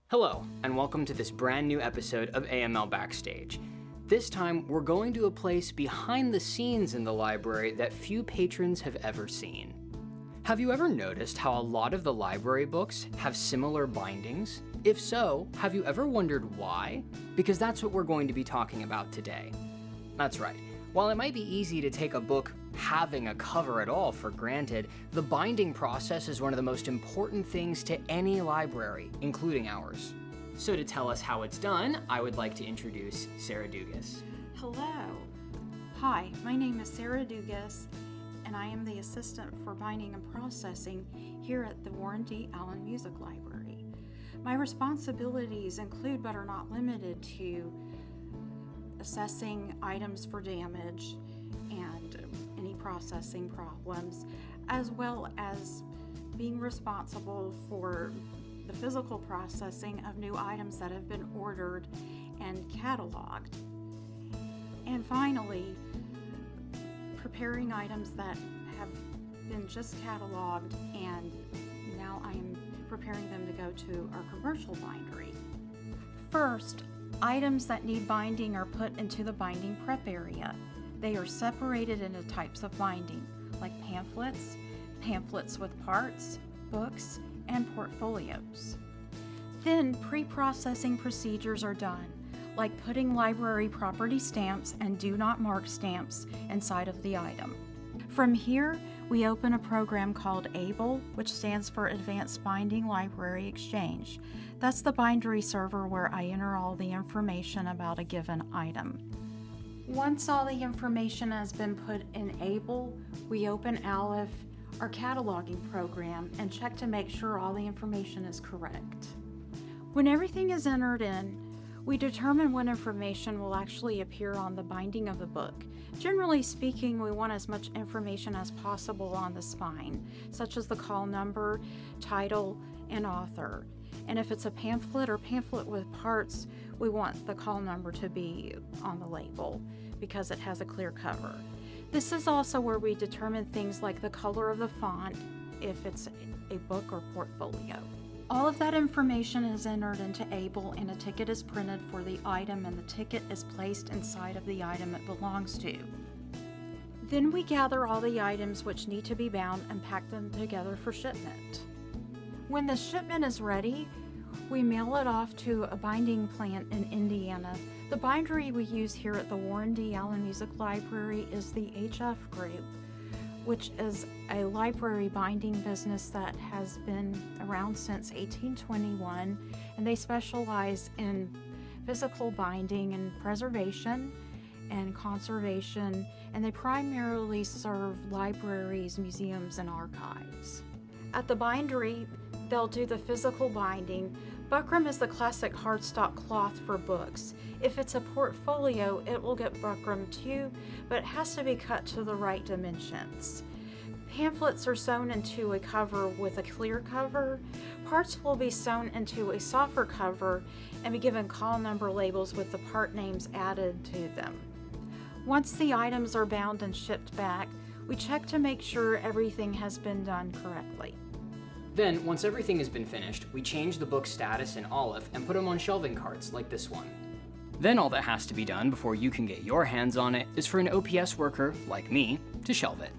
Hello, and welcome to this brand new episode of AML Backstage. This time, we're going to a place behind the scenes in the library that few patrons have ever seen. Have you ever noticed how a lot of the library books have similar bindings? If so, have you ever wondered why? Because that's what we're going to be talking about today. That's right. While it might be easy to take a book having a cover at all for granted, the binding process is one of the most important things to any library, including ours. So to tell us how it's done, I would like to introduce Sarah Dugas. Hello. Hi, my name is Sarah Dugas, and I am the assistant for binding and processing here at the Warren D. Allen Music Library. My responsibilities include, but are not limited to, assessing items for damage and any processing problems, as well as being responsible for the physical processing of new items that have been ordered and cataloged. And finally, preparing items that have been just cataloged, and now I'm preparing them to go to our commercial bindery. First, items that need binding are put into the binding prep area. They are separated into types of binding, like pamphlets, pamphlets with parts, books, and portfolios. Then pre-processing procedures are done, like putting library property stamps and do not mark stamps inside of the item. From here, we open a program called ABLE, which stands for Advanced Binding Library Exchange. That's the bindery server where I enter all the information about a given item. Once all the information has been put in ABLE, we open ALIF, our cataloging program, and check to make sure all the information is correct. When everything is entered in, we determine what information will actually appear on the binding of the book. Generally speaking, we want as much information as possible on the spine, such as the call number, title, and author. And if it's a pamphlet or pamphlet with parts, we want the call number to be on the label because it has a clear cover. This is also where we determine things like the color of the font, if it's a book or portfolio. All of that information is entered into ABLE, and a ticket is printed for the item, and the ticket is placed inside of the item it belongs to. Then we gather all the items which need to be bound and pack them together for shipment. When the shipment is ready, we mail it off to a binding plant in Indiana. The bindery we use here at the Warren D. Allen Music Library is the HF Group, which is a library binding business that has been around since 1821, and they specialize in physical binding and preservation and conservation, and they primarily serve libraries, museums, and archives. At the bindery, they'll do the physical binding. Buckram is the classic hardstock cloth for books. If it's a portfolio, it will get buckram too, but it has to be cut to the right dimensions. Pamphlets are sewn into a cover with a clear cover. Parts will be sewn into a softer cover and be given call number labels with the part names added to them. Once the items are bound and shipped back, we check to make sure everything has been done correctly. Then, once everything has been finished, we change the book's status in ALIF and put them on shelving carts like this one. Then all that has to be done before you can get your hands on it is for an OPS worker, like me, to shelve it.